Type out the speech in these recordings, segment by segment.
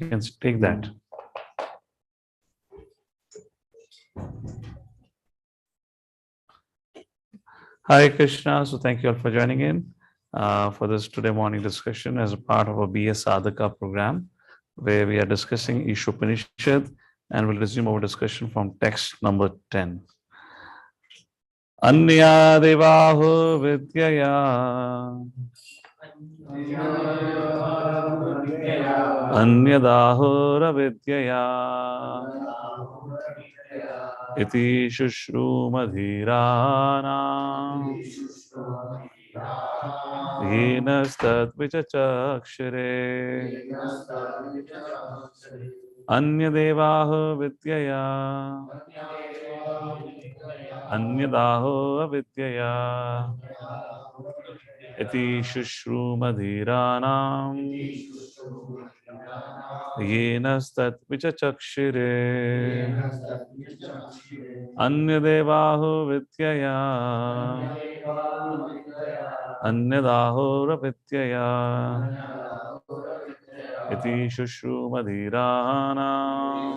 You can take that. Hi Krishna, so thank you all for joining in for this today morning discussion as a part of a BS Sadhaka program where we are discussing ISOPANISHAD and we'll resume our discussion from text number 10. Anya devaho vidyaya Anyadahora vidyaya Iti shushrumadhirana Hinastad vichachakshire Anyadevaho vidyaya Anyadaho avidyaya Iti shushrumadhiranam Yenastat vichachakshire Anyadevaho vidyaya Anyadaho avidyaya Iti shushrumadhiranam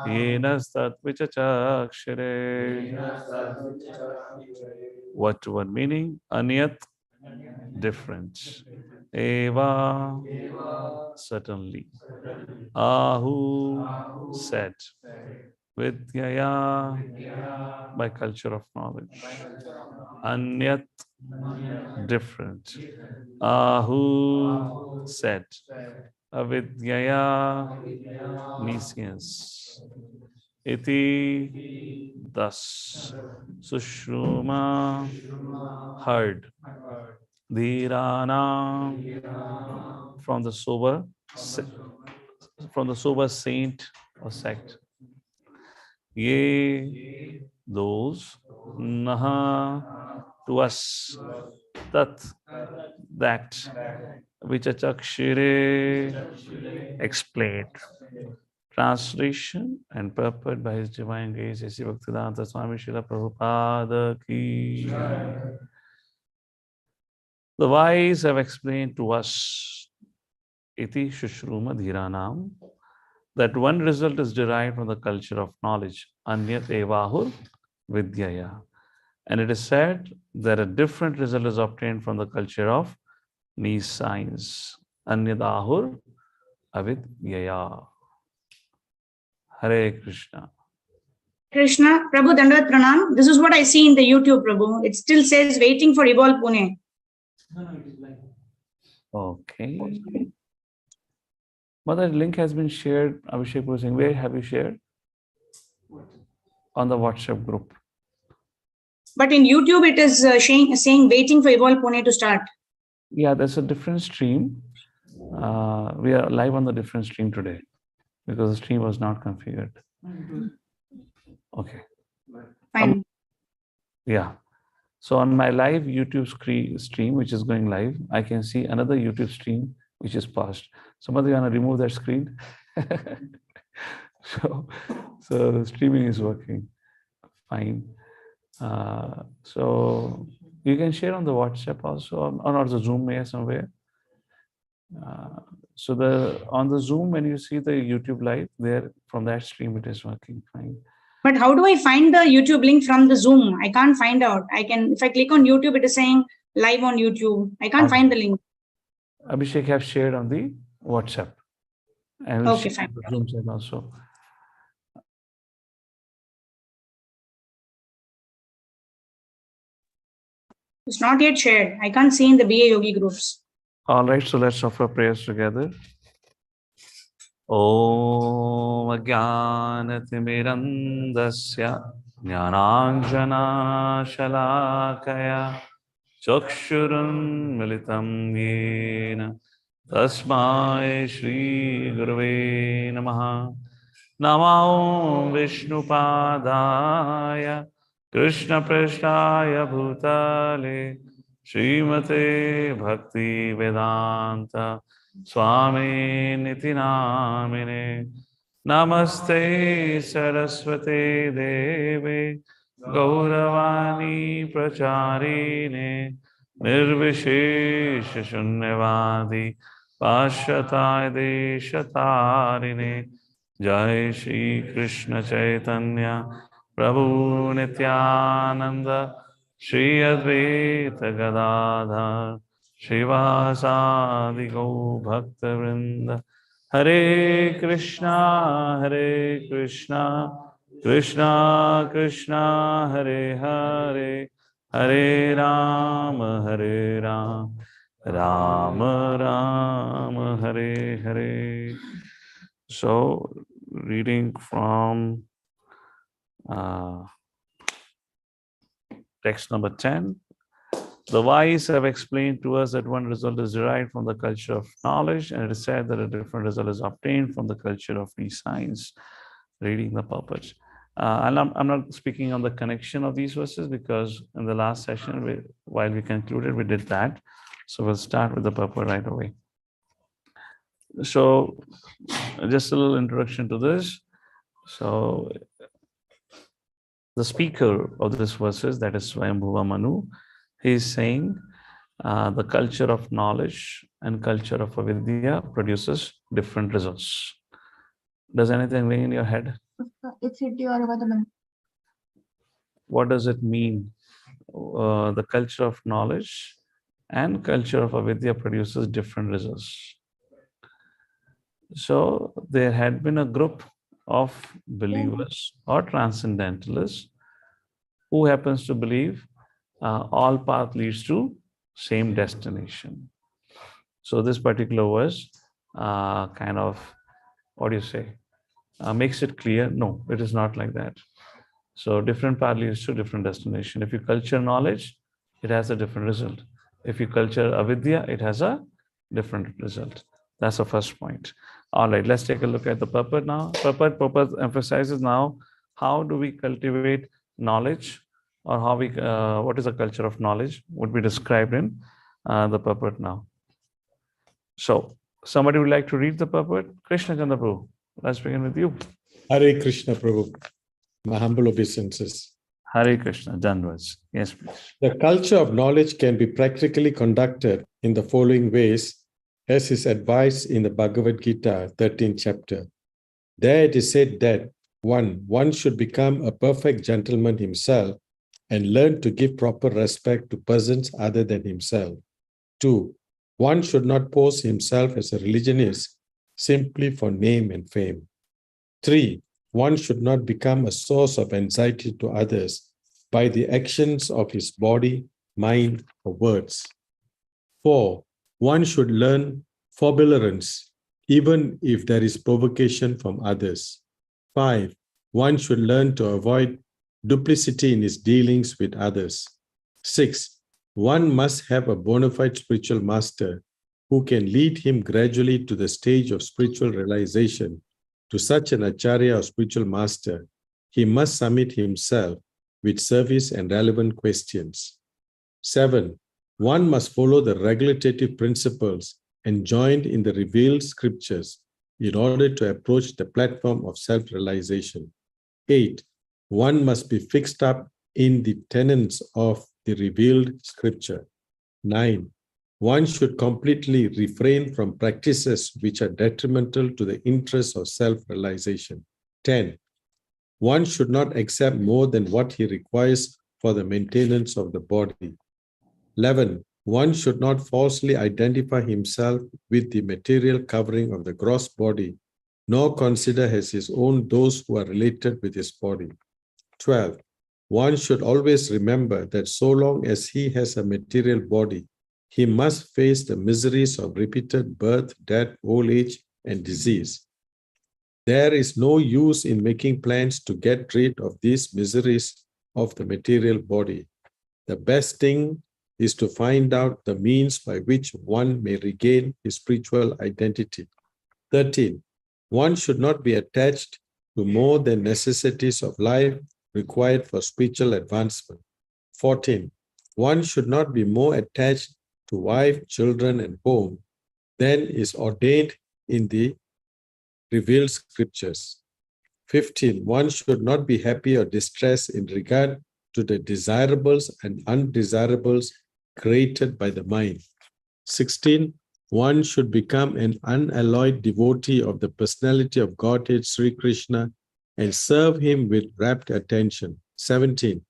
Yenastat vichachakshire. What one meaning? Anyat, different. Eva, certainly. Ahu, said. Vidyaya, by culture of knowledge. Anyat, different. Ahu, said. Avidyaya, nescience. Iti, thus. Sushruma, heard. Dhirana, from the sober saint or sect. Ye, those. Naha, to us. Tat, that. Vichachakshire, explained. Translation and purport by His Divine Grace, A.C. Bhaktivedanta Swami Srila Prabhupada ki. The wise have explained to us, iti shushruma dhiranam, that one result is derived from the culture of knowledge, anyat evahur vidyaya. And it is said that a different result is obtained from the culture of science, anyat ahur avidyaya. Hare Krishna. Krishna, Prabhu Dandavat Pranam. This is what I see in the YouTube, Prabhu. It still says waiting for Evolve Pune. Okay. Mother, link has been shared. Abhishek was saying, where have you shared? On the WhatsApp group. But in YouTube, it is saying waiting for Evolve Pune to start. Yeah, there's a different stream. We are live on the different stream today because the stream was not configured. Okay. Fine. Yeah. So on my live YouTube stream, which is going live, I can see another YouTube stream which is paused. Somebody want to remove that screen? so the streaming is working fine. So you can share on the WhatsApp also, or the Zoom here somewhere. So on the Zoom, when you see the YouTube live, there from that stream it is working fine. But how do I find the YouTube link from the Zoom? I can't find out. If I click on YouTube, it is saying live on YouTube. I can't find the link. Abhishek have shared on the WhatsApp. And okay, fine. The Zoom chat also. It's not yet shared. I can't see in the BA Yogi groups. All right, so let's offer prayers together. Om Ajnanatirmirandasya Jnananjana Shalakaya Chakshurun Militam Yena Tasmai Shri Gurave Namaha Namo Vishnupadaya Krishna Prasthaya Bhutale Srimate Bhakti Vedanta Swami Niti Namine Namaste Saraswate Deve Gauravani Pracharine Nirvishesha Shunyavadi Pashatai Deshatarine Jai Shri Krishna Chaitanya Prabhu Nityananda Shri Advaita Gadadhar Shivasadi Go Bhakta Vrinda Hare Krishna Krishna Krishna Hare Hare Hare Hare Ram Ram Ram Hare Hare. So, reading from text number 10. The wise have explained to us that one result is derived from the culture of knowledge, and it is said that a different result is obtained from the culture of these signs. Reading the purport. And I'm not speaking on the connection of these verses because in the last session, while we concluded, we did that. So we'll start with the purport right away. So just a little introduction to this. So the speaker of this verses, that is Swayambhuva Manu, he is saying the culture of knowledge and culture of avidya produces different results. Does anything ring in your head? What does it mean? The culture of knowledge and culture of avidya produces different results. So there had been a group of believers or transcendentalists who happens to believe all path leads to same destination. So this particular verse kind of, what do you say, makes it clear, no, it is not like that. So different path leads to different destination. If you culture knowledge, it has a different result. If you culture avidya, it has a different result. That's the first point. All right, let's take a look at the purport now. Purport emphasizes now how do we cultivate knowledge, or how we what is the culture of knowledge would be described in the purport now. So somebody would like to read the purport? Krishna Chandra Prabhu, let's begin with you. Hare Krishna Prabhu, my humble obeisances. Hare Krishna, Danvas. Yes, please. The culture of knowledge can be practically conducted in the following ways, as is advised in the Bhagavad Gita, 13th chapter. There it is said that one should become a perfect gentleman himself and learn to give proper respect to persons other than himself. 2, one should not pose himself as a religionist simply for name and fame. 3, one should not become a source of anxiety to others by the actions of his body, mind, or words. 4, one should learn forbearance, even if there is provocation from others. 5, one should learn to avoid duplicity in his dealings with others. 6, one must have a bona fide spiritual master who can lead him gradually to the stage of spiritual realization. To such an acharya or spiritual master, he must submit himself with service and relevant questions. 7, one must follow the regulative principles enjoined in the revealed scriptures in order to approach the platform of self-realization. 8, one must be fixed up in the tenets of the revealed scripture. 9, one should completely refrain from practices which are detrimental to the interests of self-realization. 10, one should not accept more than what he requires for the maintenance of the body. 11, one should not falsely identify himself with the material covering of the gross body, nor consider as his own those who are related with his body. 12, one should always remember that so long as he has a material body, he must face the miseries of repeated birth, death, old age, and disease. There is no use in making plans to get rid of these miseries of the material body. The best thing is to find out the means by which one may regain his spiritual identity. 13, one should not be attached to more than necessities of life required for spiritual advancement. 14, one should not be more attached to wife, children, and home than is ordained in the revealed scriptures. 15, one should not be happy or distressed in regard to the desirables and undesirables created by the mind. 16, one should become an unalloyed devotee of the personality of Godhead Sri Krishna and serve him with rapt attention. 17.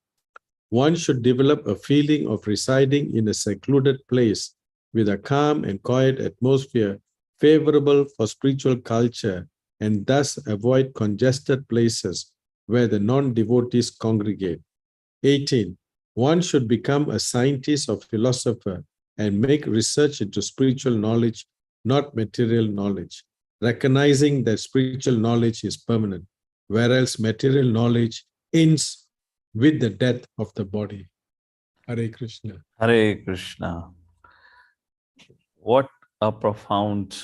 One should develop a feeling of residing in a secluded place with a calm and quiet atmosphere favorable for spiritual culture and thus avoid congested places where the non-devotees congregate. 18. One should become a scientist or philosopher and make research into spiritual knowledge, not material knowledge, recognizing that spiritual knowledge is permanent, whereas material knowledge ends with the death of the body. Hare Krishna. Hare Krishna. What a profound,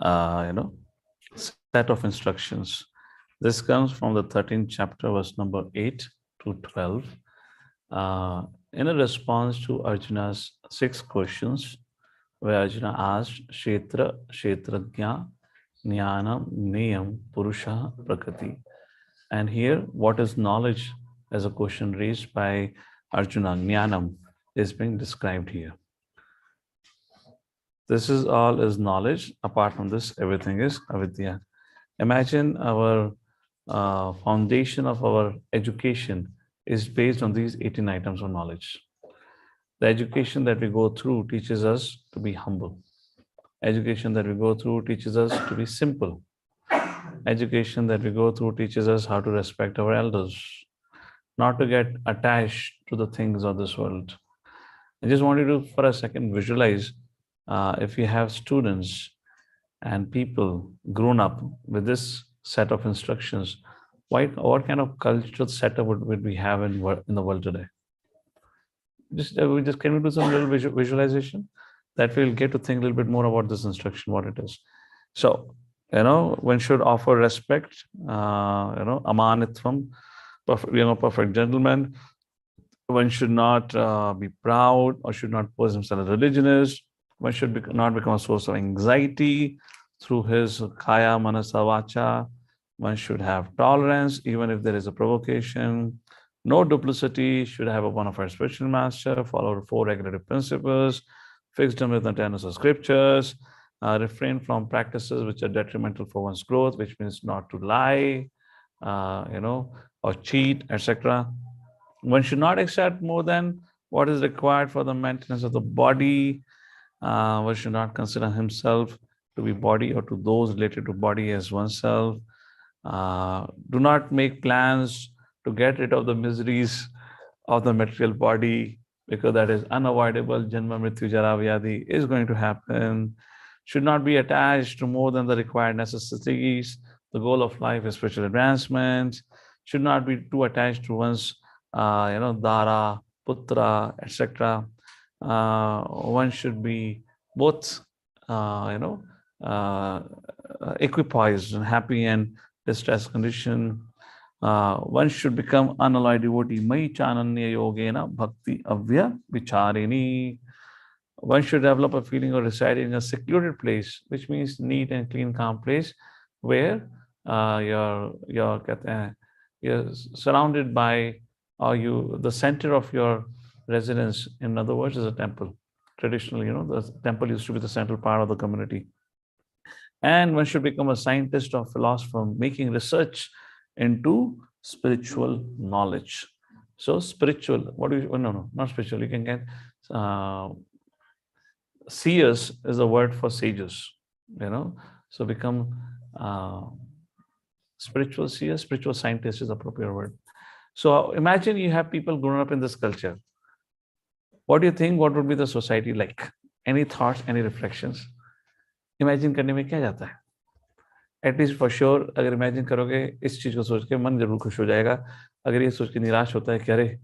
set of instructions. This comes from the 13th chapter, verse number 8 to 12. In a response to Arjuna's 6 questions, where Arjuna asked, Kshetra, Kshetrajna, Jnanam, Niyam, Purusha, Prakriti. And here, what is knowledge as a question raised by Arjuna, Jnanam, is being described here. This is all is knowledge. Apart from this, everything is avidya. Imagine our foundation of our education is based on these 18 items of knowledge. The education that we go through teaches us to be humble. Education that we go through teaches us to be simple. Education that we go through teaches us how to respect our elders, not to get attached to the things of this world. I just want you to, for a second, visualize if you have students and people grown up with this set of instructions, what kind of cultural setup would we have in the world today? Can we do some little visualization that we'll get to think a little bit more about this instruction, what it is. So, one should offer respect, amanitvam, perfect gentleman. One should not be proud or should not pose himself as religionist. One should not become a source of anxiety through his kaya, manasa, vacha. One should have tolerance even if there is a provocation. No duplicity, should have a bona fide spiritual master, follow 4 regulative principles, fixed them with the tenets of scriptures, refrain from practices which are detrimental for one's growth, which means not to lie, or cheat, etc. One should not accept more than what is required for the maintenance of the body. One should not consider himself to be body or to those related to body as oneself. Do not make plans to get rid of the miseries of the material body, because that is unavoidable. Janma, Mrityu, Jara, Vyadhi is going to happen. Should not be attached to more than the required necessities. The goal of life is spiritual advancement. Should not be too attached to one's, dara, putra, etc. One should be both, equipoised and happy and distressed condition. One should become unalloyed devotee. Mai chananya yogena bhakti avya vicharini. One should develop a feeling of residing in a secluded place, which means neat and clean, calm place where you're surrounded by, the center of your residence, in other words, is a temple. Traditionally, the temple used to be the central part of the community. And one should become a scientist or philosopher, making research into spiritual knowledge. So spiritual, not spiritual. You can get seers is a word for sages, So become spiritual seer, spiritual scientist is the appropriate word. So imagine you have people grown up in this culture. What do you think? What would be the society like? Any thoughts, any reflections? Imagine करने में क्या जाता है? At least for sure, अगर imagine करोगे इस चीज को सोच के मन जरूर खुश हो जाएगा. अगर ये सोच के निराश होता है कि अरे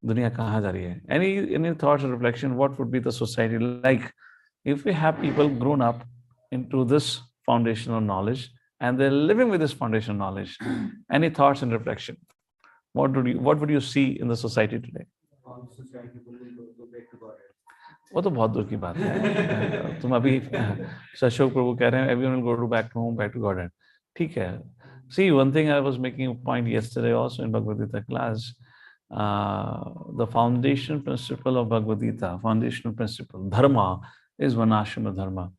दुनिया कहाँ जा रही है? Any thoughts or reflection? What would be the society like if we have people grown up into this foundational knowledge and they're living with this foundational knowledge? Any thoughts and reflection? What would you see in the society today? वो तो बहुत दूर की बात है. तुम अभी अशोक प्रभु कह रहे हैं everyone will go to back to home, back to Godhead. ठीक है. See, one thing I was making a point yesterday also in Bhagavad Gita class. The foundation principle of Bhagavad Gita, foundational principle, dharma, is varnashrama dharma.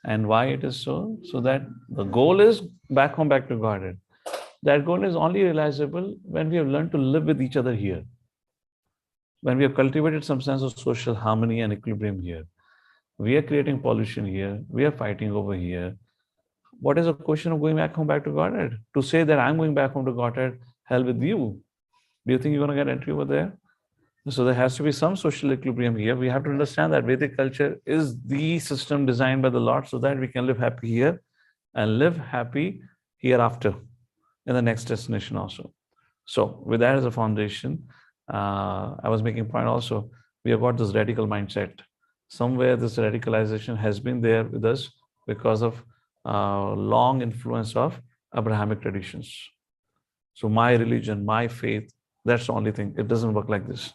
And why it is so? So that the goal is back home, back to Godhead. That goal is only realizable when we have learned to live with each other here. When we have cultivated some sense of social harmony and equilibrium here. We are creating pollution here. We are fighting over here. What is the question of going back home, back to Godhead? To say that I'm going back home to Godhead, hell with you. Do you think you're going to get entry over there? So there has to be some social equilibrium here. We have to understand that Vedic culture is the system designed by the Lord so that we can live happy here and live happy hereafter in the next destination also. So with that as a foundation, I was making a point also, we have got this radical mindset. Somewhere this radicalization has been there with us because of long influence of Abrahamic traditions. So my religion, my faith, that's the only thing. It doesn't work like this.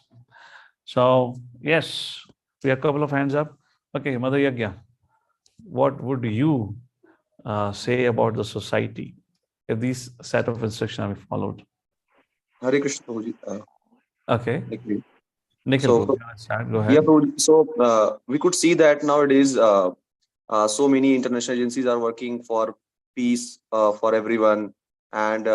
So yes, we have a couple of hands up. Okay, Mother Yagya, what would you say about the society if these set of instructions are followed? Hare Krishna, Prabhuji. Okay, Nikhil. Nikhil, So, Prabhu, let's start. Go yeah, ahead. Prabhuji. So we could see that nowadays so many international agencies are working for peace for everyone, and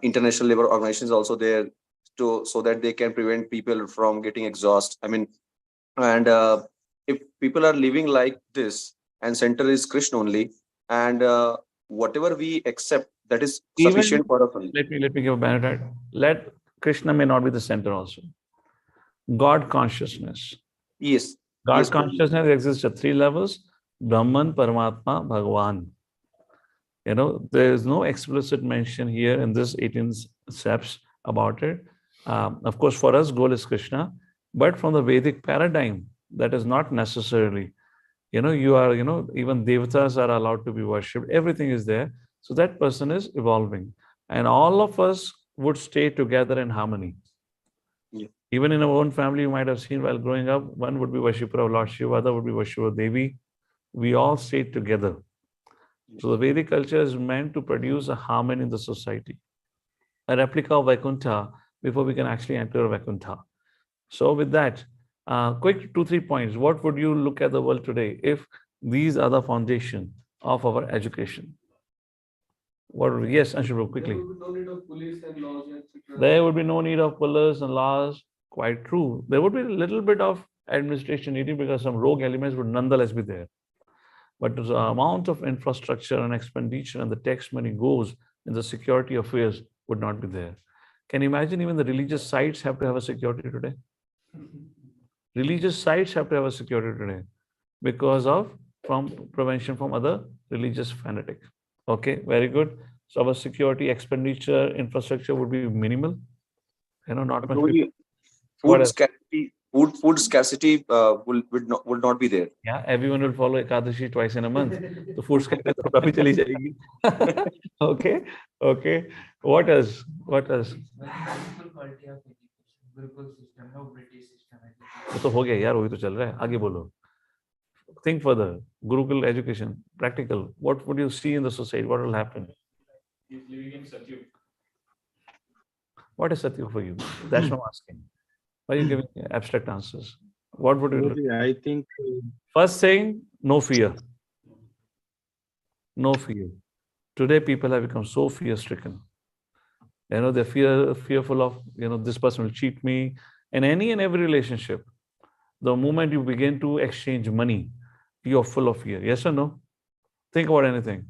international labor organizations also there to so that they can prevent people from getting exhausted. And if people are living like this, and center is Krishna only, and whatever we accept, that is Even sufficient for us only. let me give a benefit. Let Krishna may not be the center also. God consciousness. Yes. God Yes, Prabhuji. consciousness exists at three levels: Brahman, Paramatma, Bhagavan. You know, there is no explicit mention here in this 18 steps about it. Of course, for us, goal is Krishna, but from the Vedic paradigm, that is not necessarily. Even devatas are allowed to be worshipped. Everything is there. So that person is evolving. And all of us would stay together in harmony. Yeah. Even in our own family, you might have seen while growing up, one would be worshipper of Lord Shiva, other would be worshipper of Devi. We all stayed together. So the Vedic culture is meant to produce a harmony in the society, a replica of Vaikuntha before we can actually enter Vaikuntha. So with that, quick 2-3 points. What would you look at the world today if these are the foundation of our education? Yes, Anshul, quickly. There would be no need of police and laws, etc. There would be no need of police and laws. Quite true. There would be a little bit of administration needed because some rogue elements would nonetheless be there. But the amount of infrastructure and expenditure and the tax money goes in the security affairs would not be there. Can you imagine even the religious sites have to have a security today? Religious sites have to have a security today because of prevention from other religious fanatic. Okay, very good. So our security expenditure infrastructure would be minimal. Not much. Prabhuji, What food scarcity would not be there. Yeah, everyone will follow Ekadashi twice in a month. The food scarcity तो कभी चली जाएगी. Okay. What else? Multiple quality of education, Gurukul system, no British system. वो तो हो गया यार, वही तो चल रहा है. आगे बोलो. Think further. Gurukul education, practical. What would you see in the society? What will happen? He's living in Satyug. What is Satyug for you? That's what I'm asking. Why are you giving abstract answers? What would you look? I think First thing, no fear. No fear. Today, people have become so fear-stricken. They're fearful of, this person will cheat me. In any and every relationship, the moment you begin to exchange money, you're full of fear. Yes or no? Think about anything.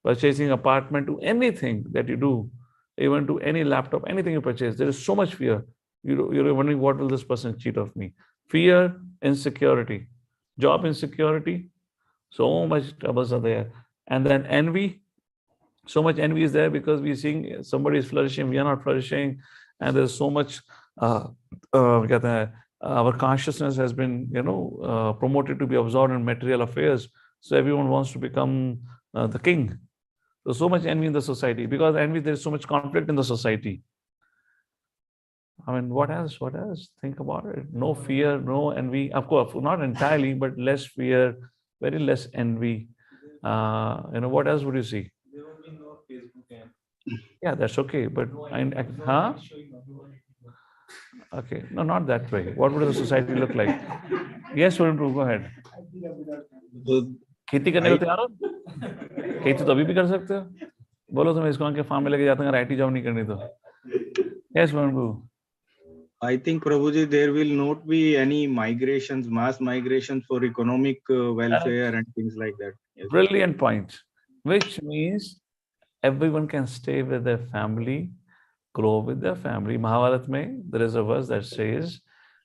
Purchasing apartment, to anything that you do, even to any laptop, anything you purchase, there is so much fear. You're wondering, what will this person cheat of me? Fear, insecurity, job insecurity, so much troubles are there. And then envy, so much envy is there because we're seeing somebody is flourishing, we are not flourishing, and there's so much, our consciousness has been, promoted to be absorbed in material affairs. So everyone wants to become the king. There's so much envy in the society. Because envy, there's so much conflict in the society. What else? Think about it. No fear, no envy. Of course, not entirely, but less fear, very less envy. What else would you see? There will be no Facebook and Yeah, that's okay. But okay, no, not that way. What would the society look like? Yes, Varun, go ahead. खेती करने को तैयार हो? खेती तो अभी भी कर सकते हो. बोलो तुम इसको आके फार्म में लेके जाते हैं, अगर IT जॉब नहीं करनी तो. Yes, Manbu. I think, Prabhuji, there will not be any migrations, mass migrations for economic welfare and things like that. Yes. Brilliant point. Which means everyone can stay with their family, grow with their family. Mahabharat mein, there is a verse that says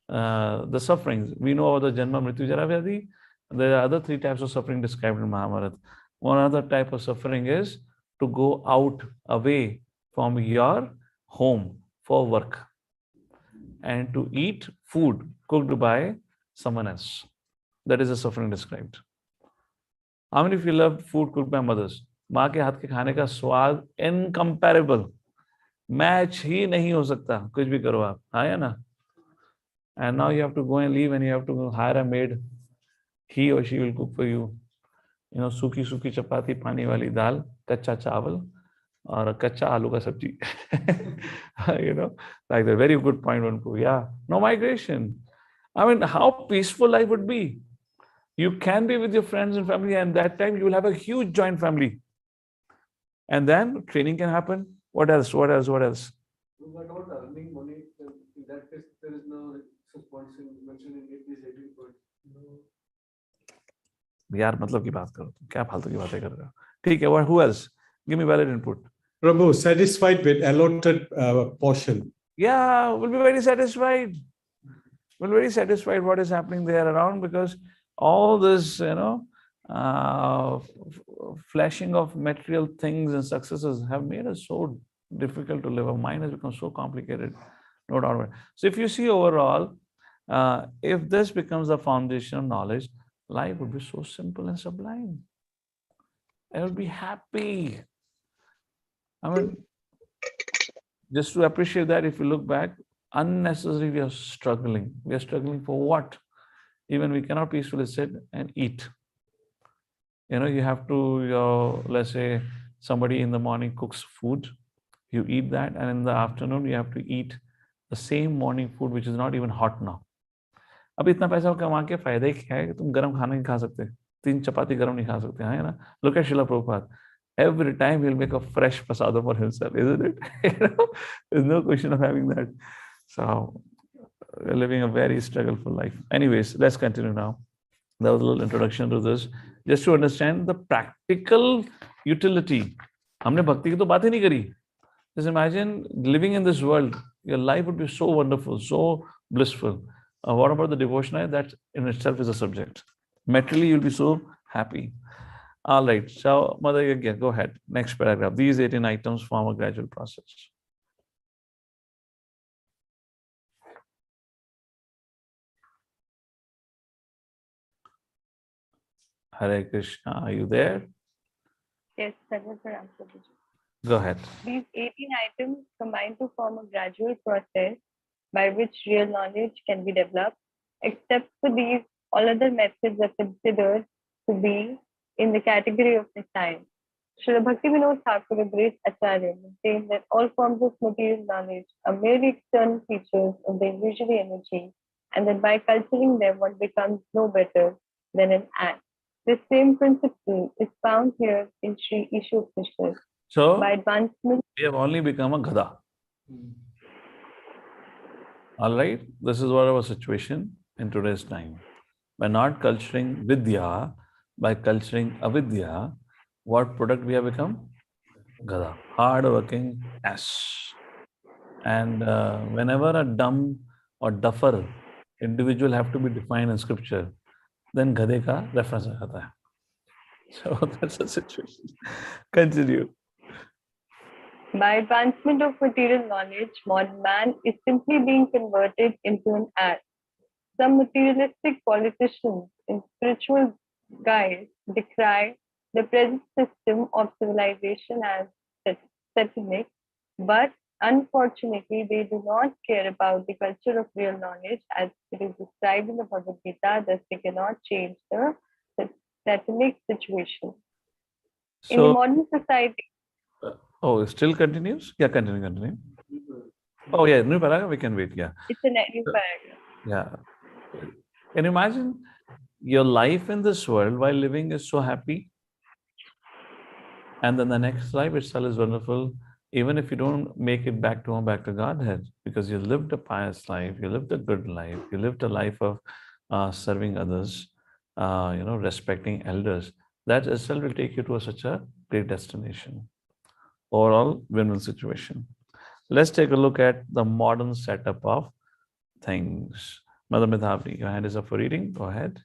the sufferings. We know about the Janma, Mrityu, Jara, Vyadhi. There are other 3 types of suffering described in Mahabharat. One other type of suffering is to go out away from your home for work and to eat food cooked by someone else. That is the suffering described. How many of you love food cooked by mothers? माँ के हाथ के खाने का स्वाद incomparable, match ही नहीं हो सकता, कुछ भी करो आप, हाँ या ना? And now you have to go and leave and you have to hire a maid. He or she will cook for you. You know, सूखी सूखी चपाती, पानी वाली दाल, कच्चा चावल और कच्चा आलू का सब्जी. You know, like the very good point, Vanku. Yeah, no migration. I mean, how peaceful life would be. You can be with your friends and family, and that time you will have a huge joint family. And then training can happen. What else? What else? What else? What about earning money? In that case, there is no such points mentioned in these 18 points. यार मतलब की बात करो, तुम क्या फालतू की बातें कर रहे हो? ठीक है. What? Who else? Give me valid input. Prabhu, satisfied with allotted portion. Yeah, we'll be very satisfied. We'll be very satisfied what is happening there around, because all this, you know, flashing of material things and successes have made us so difficult to live. Our mind has become so complicated, no doubt about it. So if you see overall, if this becomes the foundation of knowledge, life would be so simple and sublime. I would be happy. I mean, just to appreciate that, if you look back, unnecessarily we are struggling. We are struggling for what? Even we cannot peacefully sit and eat. You know, you have to, let's say, somebody in the morning cooks food, you eat that, and in the afternoon you have to eat the same morning food which is not even hot now. अब इतना पैसा कमा के फायदा ही क्या है कि तुम गर्म खाना नहीं खा सकते, 3 चपाती गर्म नहीं खा सकते, है ना? Look at Srila Prabhupada. Every time he'll make a fresh prasada for himself, isn't it? You know, there's no question of having that. So we're living a very struggleful life. Anyways, let's continue now. That was a little introduction to this, just to understand the practical utility. हमने भक्ति की तो बात ही नहीं करी. Just imagine living in this world. Your life would be so wonderful, so blissful. What about the devotional? That in itself is a subject. Materially, you'll be so happy. All right. So, Mother, again, go ahead. Next paragraph. These 18 items form a gradual process. Hare Krishna. Are you there? Yes, that was the answer. Go ahead. These 18 items combine to form a gradual process by which real knowledge can be developed. Except for these, all other methods are considered to be in the category of the science. Srila Bhaktivinoda Thakur, a great Acharya, maintained that all forms of material knowledge are merely external features of the illusory energy, and that by culturing them, one becomes no better than an ant. The same principle is found here in Sri ISOPANISHAD. So, By advancement, we have only become a gada. All right. This is what our situation in today's time. By not culturing Vidya, by culturing Avidya, what product we have become? Gada. Hard-working ass. And whenever a dumb or duffer individual have to be defined in scripture, then Gade ka reference aa jata hai. So that's the situation. Continue. by advancement of material knowledge, modern man is simply being converted into an ass. Some materialistic politicians in spiritual guise decry the present system of civilization as satanic, but unfortunately, they do not care about the culture of real knowledge as it is described in the Bhagavad Gita, thus they cannot change the satanic situation. In the modern society, oh, it still continues? Yeah, continue. Oh, yeah, new paragraph, we can wait, yeah. it's a new paragraph. Yeah. Can you imagine your life in this world while living is so happy, and then the next life itself is wonderful, even if you don't make it back to home, back to Godhead, because you lived a pious life, you lived a good life, you lived a life of serving others, respecting elders. That itself will take you to such a great destination. Overall, win-win situation. Let's take a look at the modern setup of things. Mother Medhavni, your hand is up for reading. Go ahead.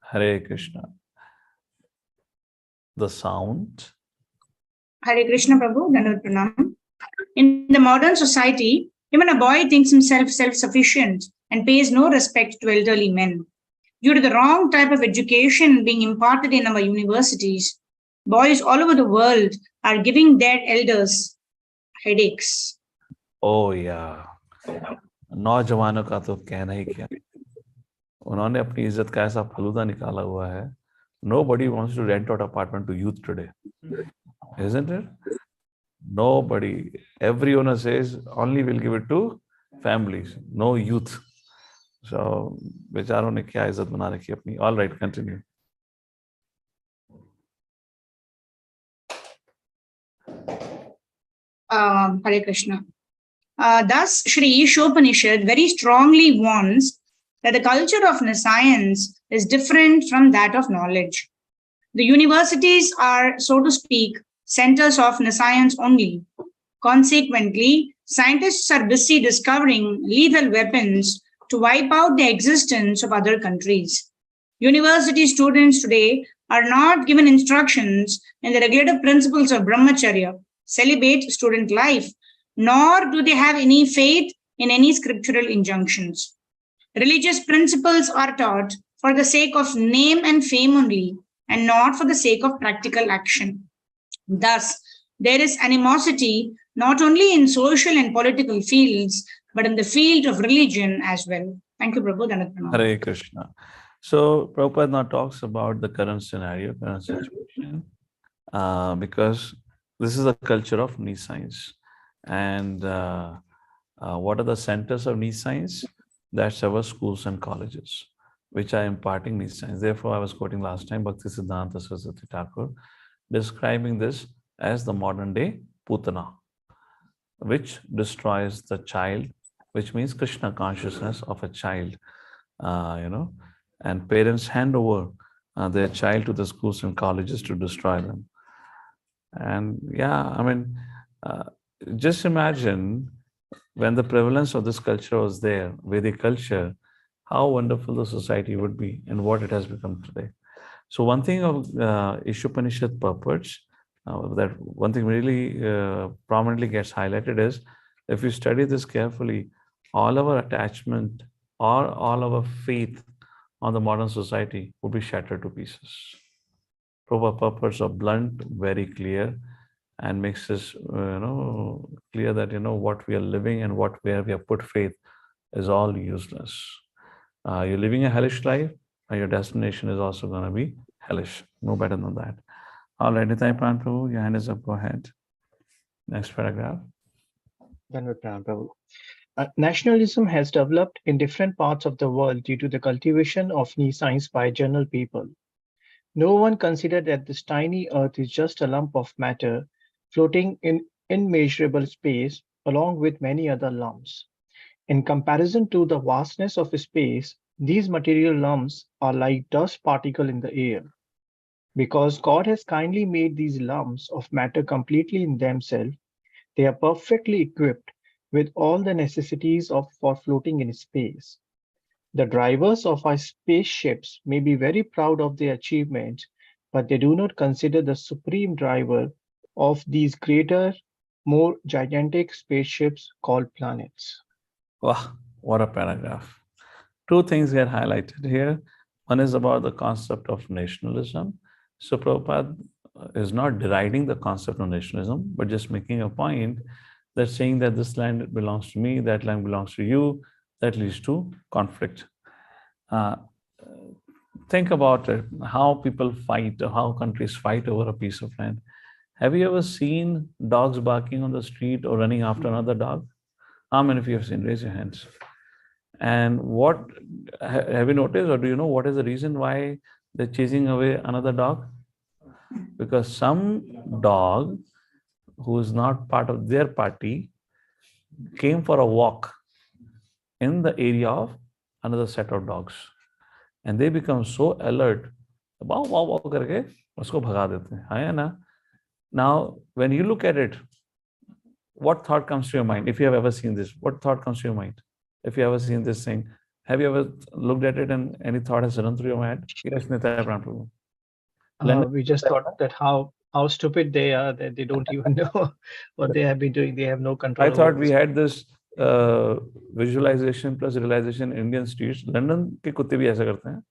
Hare Krishna. The sound. Hare Krishna Prabhu, Dandavat Pranam. In the modern society, even a boy thinks himself self-sufficient and pays no respect to elderly men. Due to the wrong type of education being imparted in our universities, boys all over the world are giving their elders headaches. Oh yeah. नौजवानों का तो कहना ही क्या, उन्होंने अपनी इज्जत का ऐसा फलूदा निकाला हुआ है. Nobody wants to rent out apartment to youth today, isn't it? Nobody. Every owner says only we'll give it to families, no youth. So बेचारों ने क्या इज्जत बना रखी अपनी. All right, continue. Hare Krishna. Thus, Shri ISOPANISHAD very strongly warns that the culture of science is different from that of knowledge. The universities are, so to speak, centers of science only. Consequently, scientists are busy discovering lethal weapons to wipe out the existence of other countries. University students today are not given instructions in the regulative principles of brahmacharya, celibate student life, nor do they have any faith in any scriptural injunctions. Religious principles are taught for the sake of name and fame only, and not for the sake of practical action. Thus, there is animosity not only in social and political fields, but in the field of religion as well. Thank you, Prabhu. Hare Krishna. So Prabhupada now talks about the current scenario, current situation, because this is a culture of knee science. And what are the centers of knee science? That's our schools and colleges, which are imparting knee science. Therefore, I was quoting last time Bhakti Siddhanta Saraswati Thakur, describing this as the modern day Putana, which destroys the child, which means Krishna consciousness of a child, and parents hand over their child to the schools and colleges to destroy them. And just imagine when the prevalence of this culture was there, Vedic culture, how wonderful the society would be and what it has become today. So one thing of ISOPANISHAD purports, that one thing really prominently gets highlighted is, if you study this carefully, all our attachment or all our faith on the modern society would be shattered to pieces. Proper purports are blunt, very clear, and makes us clear that what we are living and where we have put faith is all useless. You're living a hellish life, and your destination is also going to be hellish. No better than that. All right, Nitai Pran Prabhu, your hand is up. Go ahead. Next paragraph. Dandavat Pranam, Prabhu. Nationalism has developed in different parts of the world due to the cultivation of knee science by general people. No one considered that this tiny earth is just a lump of matter floating in immeasurable space along with many other lumps. In comparison to the vastness of space, these material lumps are like dust particles in the air. Because God has kindly made these lumps of matter completely in themselves, they are perfectly equipped with all the necessities for floating in space. The drivers of our spaceships may be very proud of their achievements, but they do not consider the supreme driver of these greater, more gigantic spaceships called planets. Wow, what a paragraph. Two things get highlighted here. One is about the concept of nationalism. So Prabhupada is not deriding the concept of nationalism, but just making a point that saying that this land belongs to me, that land belongs to you, that leads to conflict. Think about it, how people fight, or how countries fight over a piece of land. Have you ever seen dogs barking on the street or running after another dog? How many of you have seen? Raise your hands. And what have you noticed, or do you know what is the reason why they're chasing away another dog? Because some dog who is not part of their party came for a walk in the area of another set of dogs, and they become so alert, wow wow wow करके उसको भगा देते हैं, है ना? Now, when you look at it, what thought comes to your mind? If you have ever seen this, what thought comes to your mind? If you ever seen this thing, have you ever looked at it and any thought has run through your mind? Yes, Nitya Prabhu. We just thought that how stupid they are, that they don't even know what they have been doing. They have no control. I thought we had this visualization plus realization in Indian streets. London के कुत्ते भी ऐसा करते हैं.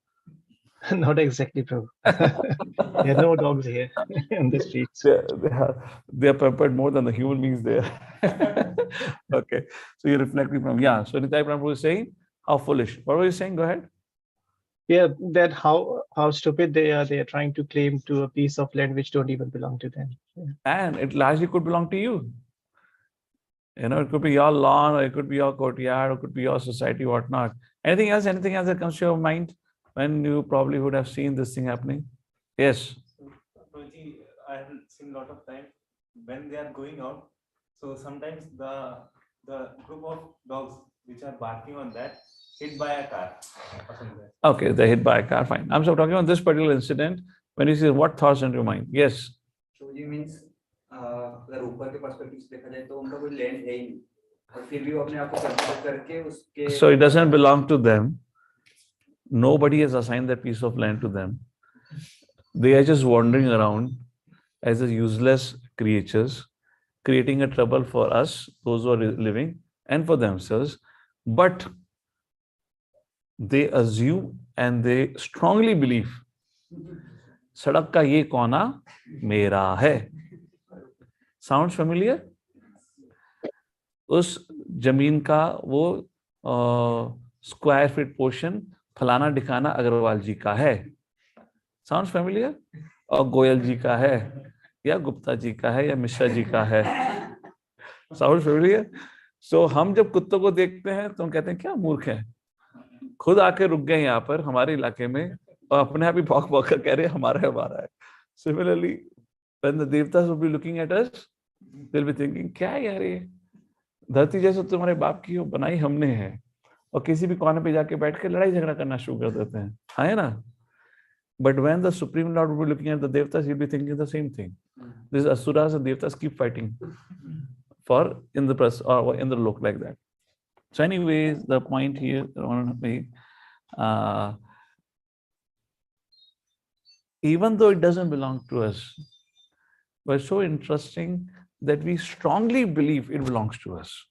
Not exactly, Prabhu. There are no dogs here on the streets. They are pampered more than the human beings there. Okay, so you're reflecting from, yeah. So Nitya Prabhu is saying, how foolish. What were you saying? Go ahead. Yeah, that how stupid they are. They are trying to claim to a piece of land which don't even belong to them. Yeah. And it largely could belong to you. You know, it could be your lawn, or it could be your courtyard, or it could be your society, whatnot. Anything else that comes to your mind when you probably would have seen this thing happening? Yes. I have seen a lot of times when they are going out. So sometimes the group of dogs which are barking on that hit by a car. Okay, they hit by a car. Fine. I'm so talking about this particular incident. When you see, what thoughts in your mind? Yes. So it means अगर ऊपर के perspective से देखा जाए तो उनका कोई land है ही नहीं, और फिर भी वो अपने आप को कंसीडर करके उसके. So it doesn't belong to them. Nobody has assigned that piece of land to them. They are just wandering around as a useless creatures, creating a trouble for us, those who are living, and for themselves. But they assume and they strongly believe, सड़क का ये कोना मेरा है. Sounds familiar? उस जमीन का वो स्क्वायर फीट पोर्शन फलाना ढिकाना अग्रवाल जी का है. Sounds familiar? और गोयल जी का है, या गुप्ता जी का है, या मिश्रा जी का है. Sounds familiar? So हम जब कुत्तों को देखते हैं तो हम कहते हैं क्या मूर्ख है, खुद आके रुक गए यहाँ पर हमारे इलाके में और अपने आप ही भौंक भौंक कर कह रहे हैं हमारा है. Similarly, when the devtas will be looking at us, they'll be thinking, क्या है यार ये, धरती जैसे तुम्हारे बाप की बनाई हमने है, और किसी भी कोने पे जाके बैठ के लड़ाई झगड़ा करना शुरू कर देते हैं, है ना? But when the Supreme Lord will be looking at the devtas, he'll be thinking the same thing. These asuras and devtas keep fighting for in the press or in the look like that. So anyways, the point here I want to make, even though it doesn't belong to us, but it's so interesting that we strongly believe it belongs to us.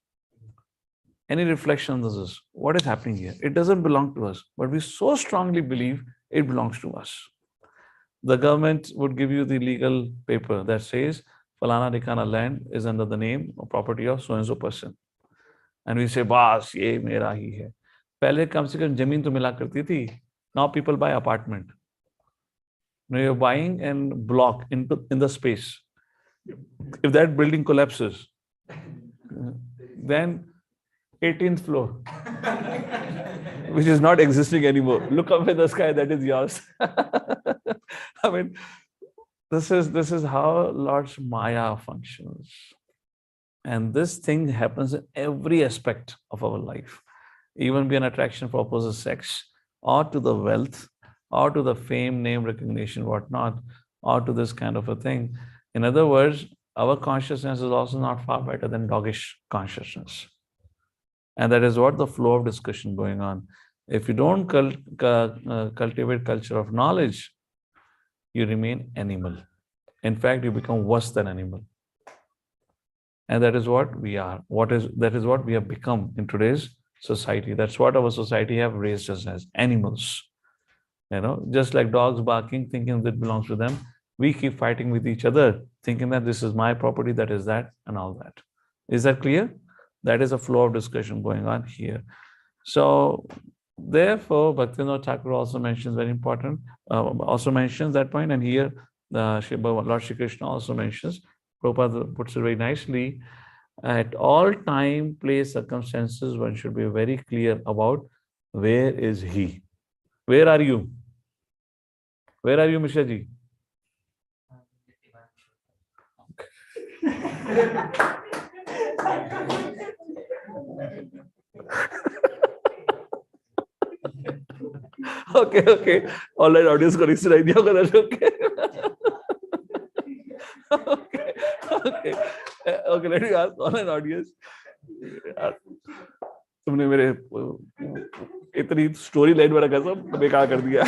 Any reflection on this? What is happening here? It doesn't belong to us, but we so strongly believe it belongs to us. The government would give you the legal paper that says Falana Dikana land is under the name or property of so-and-so person. And we say, "Bas, ye mera hi hai." Pehle kam se kam zameen to mila karti thi. Now people buy apartment. Now you're buying and block in the space. If that building collapses, then 18th floor, which is not existing anymore. Look up in the sky, that is yours. I mean, this is how Lord's Maya functions. And this thing happens in every aspect of our life. Even be an attraction for opposite sex, or to the wealth, or to the fame, name, recognition, whatnot, or to this kind of a thing. In other words, our consciousness is also not far better than doggish consciousness. And that is what the flow of discussion going on. If you don't cultivate culture of knowledge, you remain animal. In fact, you become worse than animal. And that is what we are. That is what we have become in today's society. That's what our society have raised us as, animals. You know, just like dogs barking, thinking that belongs to them, we keep fighting with each other, thinking that this is my property, that is that, and all that. Is that clear? That is a flow of discussion going on here. So, therefore, Bhaktivinoda Thakur also mentions very important, also mentions that point, and here Lord Shri Krishna also mentions, Prabhupada puts it very nicely, At all time, place, circumstances, one should be very clear about where is he. Where are you? Where are you, Mishra ji? Okay. All right, audience को रिश्ते नहीं दिया होगा, that's okay. Okay, let me ask online audience. तुमने मेरे इतनी story line में रखा सब बेकार कर दिया.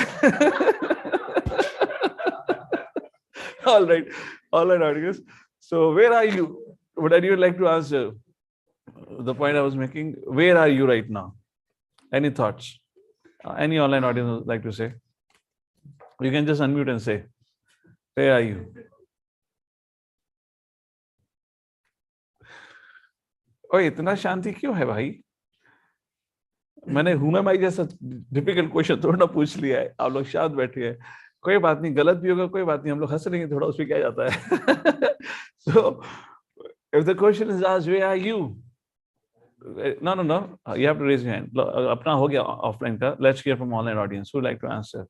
All right, audience. So where are you? Would anyone like to answer the point I was making? Where are you right now? Any thoughts? Any online audience would like to say? You can just unmute and say, where are you? ओए इतना शांति क्यों है भाई? मैंने हुमे माई जैसा difficult question थोड़ा ना पूछ लिया है, आप लोग शांत बैठे हैं. कोई बात नहीं, गलत भी होगा कोई बात नहीं, हम लोग हंस लेंगे थोड़ा, उसमें क्या जाता है. So if the question is asked, where are you? No, you have to raise your hand. अपना हो गया offline का. Let's hear from online audience. Who would like to answer?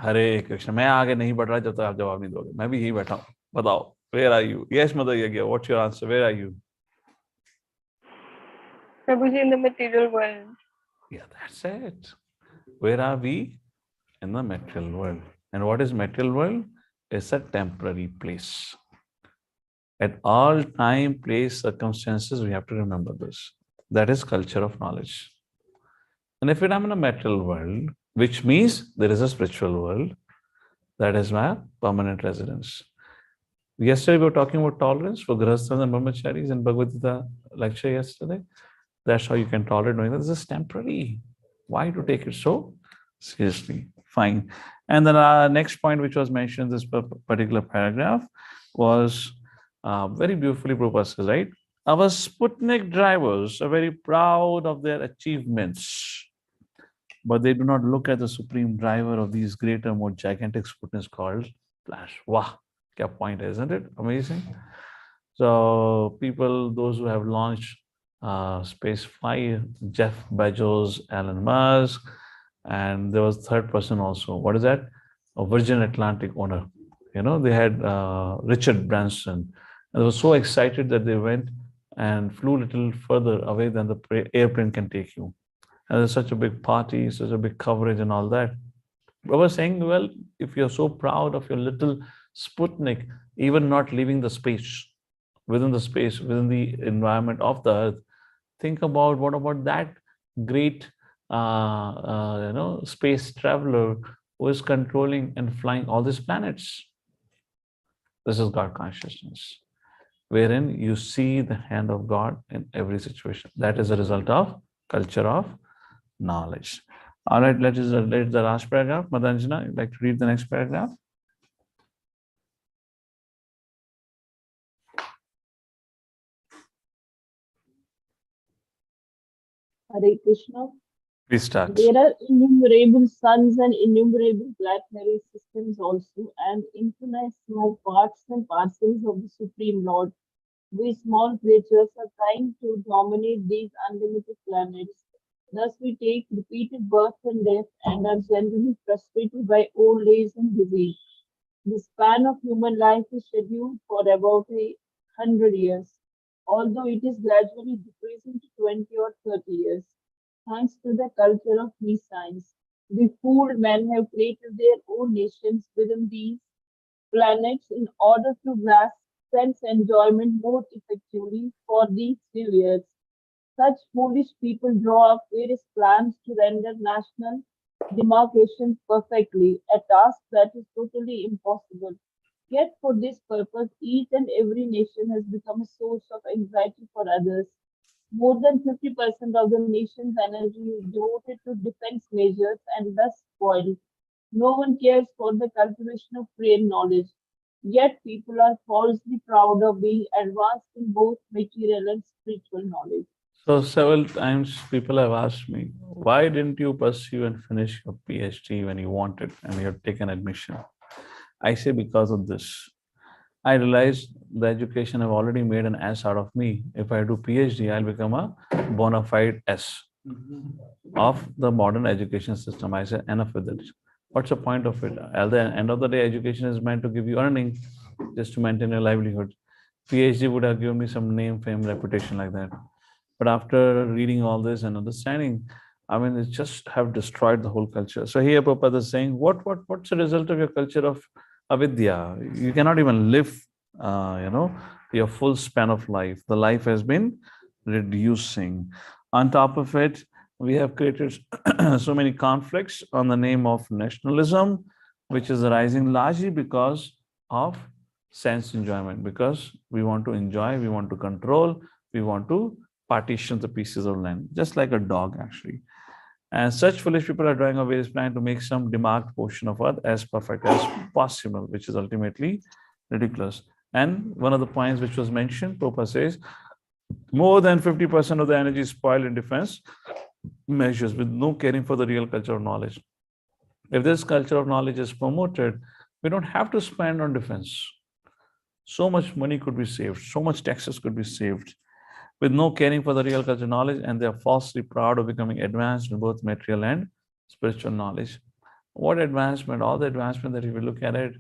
हरे कृष्ण. मैं आगे नहीं बढ़ रहा जब तक आप जवाब नहीं दोगे. मैं भी यही बैठा हूँ. बताओ, where are you? Yes, Mother Yagya, what's your answer? Where are you? Prabhuji, in the material world. Yeah, that's it. Where are we? In the material world. And what is material world? It's a temporary place. At all time, place, circumstances, we have to remember this. That is culture of knowledge. And if I'm in a material world, which means there is a spiritual world, that is my permanent residence. Yesterday we were talking about tolerance for grahasthas and brahmacharis in Bhagavad Gita lecture yesterday. That's how you can tolerate, knowing that this is temporary. Why to take it so seriously? Fine. And then our next point, which was mentioned in this particular paragraph, was very beautifully proposed, right? Our Sputnik drivers are very proud of their achievements, but they do not look at the supreme driver of these greater, more gigantic Sputniks called Flash. Wow, what point, isn't it? Amazing. So people, those who have launched Space Flight, Jeff Bezos, Elon Musk, and there was third person also. What is that? A Virgin Atlantic owner. They had Richard Branson. And they were so excited that they went and flew a little further away than the airplane can take you. And there's such a big party, such a big coverage and all that. But I was saying, well, if you're so proud of your little Sputnik, even not leaving the space, within the environment of the Earth, think about what about that great space traveler who is controlling and flying all these planets. This is God consciousness, wherein you see the hand of God in every situation. That is a result of culture of knowledge. All right, let's the last paragraph. Madanjana, you'd like to read the next paragraph? Hare Krishna. Please start. There are innumerable suns and innumerable planetary systems also, and infinite small parts and parcels of the Supreme Lord. We small creatures are trying to dominate these unlimited planets. Thus, we take repeated birth and death and are generally frustrated by old age and disease. The span of human life is scheduled for about 100 years, although it is gradually decreasing to 20 or 30 years. Thanks to the culture of science, the fooled men have created their own nations within these planets in order to grasp sense enjoyment more effectively for these few years. Such foolish people draw up various plans to render national demarcations perfectly, a task that is totally impossible. Yet, for this purpose, each and every nation has become a source of anxiety for others. More than 50% of the nation's energy is devoted to defense measures and thus spoiled. No one cares for the cultivation of real knowledge. Yet people are falsely proud of being advanced in both material and spiritual knowledge. So several times people have asked me, why didn't you pursue and finish your PhD when you wanted and you have taken admission? I say because of this. I realized the education have already made an S out of me. If I do PhD, I'll become a bona fide S of the modern education system. I said, enough with it. What's the point of it? At the end of the day, education is meant to give you earning just to maintain your livelihood. PhD would have given me some name, fame, reputation like that. But after reading all this and understanding, I mean, it just have destroyed the whole culture. So here Prabhupada is saying, what's the result of your culture of avidya? You cannot even live, your full span of life. The life has been reducing. On top of it, we have created so many conflicts on the name of nationalism, which is arising largely because of sense enjoyment, because we want to enjoy, we want to control, we want to partition the pieces of land, just like a dog actually. And such foolish people are drawing a various plan to make some demarked portion of earth as perfect as possible, which is ultimately ridiculous. And one of the points which was mentioned, Prabhupada says, more than 50% of the energy is spoiled in defense measures with no caring for the real culture of knowledge. If this culture of knowledge is promoted, we don't have to spend on defense. So much money could be saved, so much taxes could be saved with no caring for the real culture knowledge, and they are falsely proud of becoming advanced in both material and spiritual knowledge. What advancement? All the advancement that if you look at it,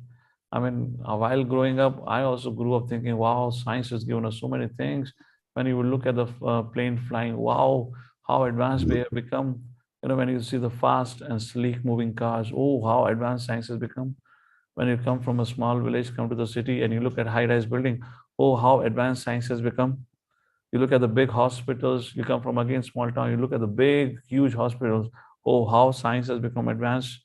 I mean, while growing up, I also grew up thinking, wow, science has given us so many things. When you would look at the plane flying, wow, how advanced we have become. When you see the fast and sleek moving cars, oh, how advanced science has become. When you come from a small village, come to the city, and you look at high-rise building, oh, how advanced science has become. You look at the big hospitals, you come from again small town, you look at the big, huge hospitals, oh, how science has become advanced.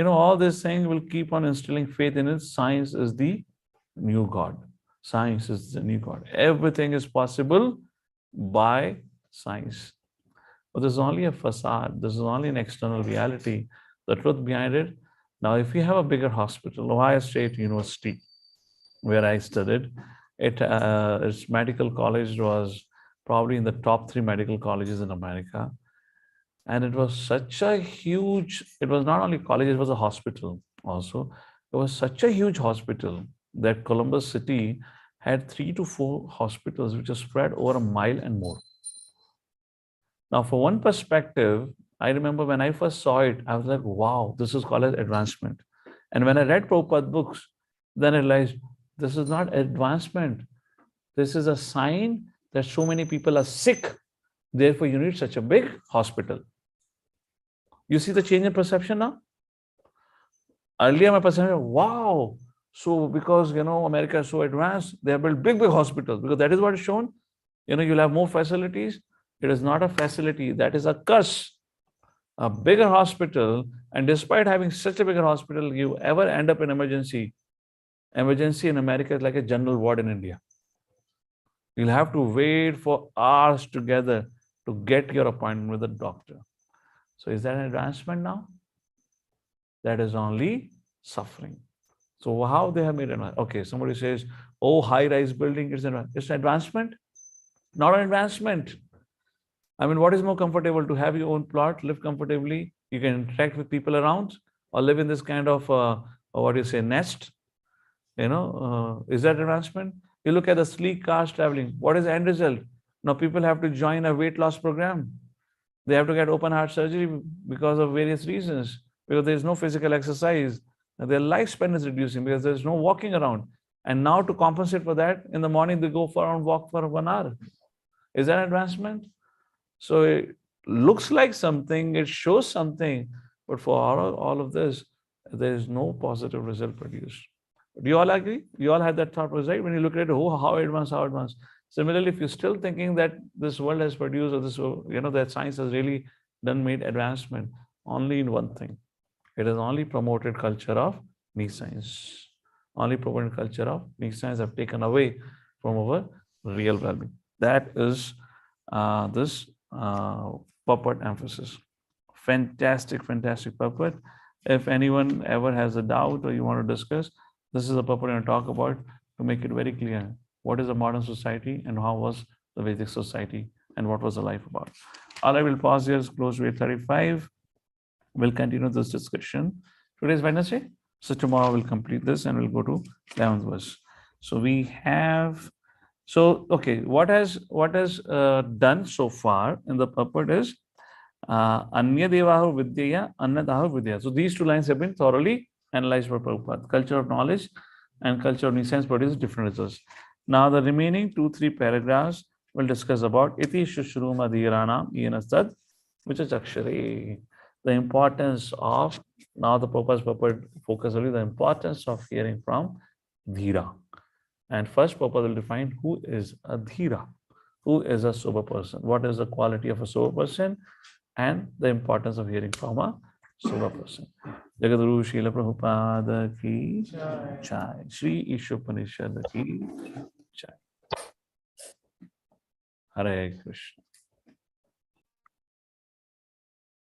All these things will keep on instilling faith in it. Science is the new God. Science is the new God. Everything is possible by science. But this is only a facade. This is only an external reality. The truth behind it. Now, if you have a bigger hospital, Ohio State University, where I studied, its medical college was probably in the top 3 medical colleges in America. And it was such a huge, it was not only college, it was a hospital also. It was such a huge hospital that Columbus City had 3 to 4 hospitals which are spread over a mile and more. Now, for one perspective, I remember when I first saw it, I was like, wow, this is called as advancement. And when I read Prabhupada books, then I realized this is not advancement. This is a sign that so many people are sick. Therefore, you need such a big hospital. You see the change in perception now? Earlier, my perception, wow. So because, America is so advanced, they have built big, big hospitals because that is what is shown. You'll have more facilities. It is not a facility. That is a curse. A bigger hospital, and despite having such a bigger hospital, you ever end up in emergency. Emergency in America is like a general ward in India. You'll have to wait for hours together to get your appointment with the doctor. So is that an advancement now? That is only suffering. So how they have made it? Okay, somebody says, oh, high-rise building is an advancement? Not an advancement. I mean, what is more comfortable, to have your own plot, live comfortably, you can interact with people around, or live in this kind of, nest? Is that advancement? You look at the sleek cars traveling. What is the end result? Now people have to join a weight loss program. They have to get open heart surgery because of various reasons, because there is no physical exercise. Their lifespan is reducing because there is no walking around. And now to compensate for that, in the morning they go for a walk for 1 hour. Is that advancement? So it looks like something, it shows something, but for all of this, there is no positive result produced. Do you all agree? You all have that thought process, right? When you look at it, oh, how advanced, how advanced. Similarly, if you're still thinking that this world has produced, or this, that science has really made advancement, only in one thing. It has only promoted culture of niche science. Only promoted culture of niche science have taken away from our real well-being. That is this purport emphasis. Fantastic, fantastic purport. If anyone ever has a doubt or you want to discuss, this is the purport I'm going to talk about to make it very clear. What is a modern society and how was the Vedic society and what was the life about? All right, we'll pause here, it's close to 8:35. We'll continue this discussion. Today is Wednesday, so tomorrow we'll complete this and we'll go to 11th verse. So we have, so okay, what has done so far in the purport is Anya Devahu Vidyaya, Annadahu Vidyaya. So these two lines have been thoroughly analyzed by Prabhupada. Culture of knowledge and culture of nescience produce different results. Now the remaining 2-3 paragraphs will discuss about Iti Shushruma Dhiranam Yenastad, which is actually the importance of, now the Prabhupada's purport focus on the importance of hearing from Dhira. And first Prabhupada will define who is a Dhira, who is a sober person, what is the quality of a sober person, and the importance of hearing from a sober person. Jagadguru Srila Prabhupada ki jai. Shri ISOPANISHAD ki jai. Hare Krishna.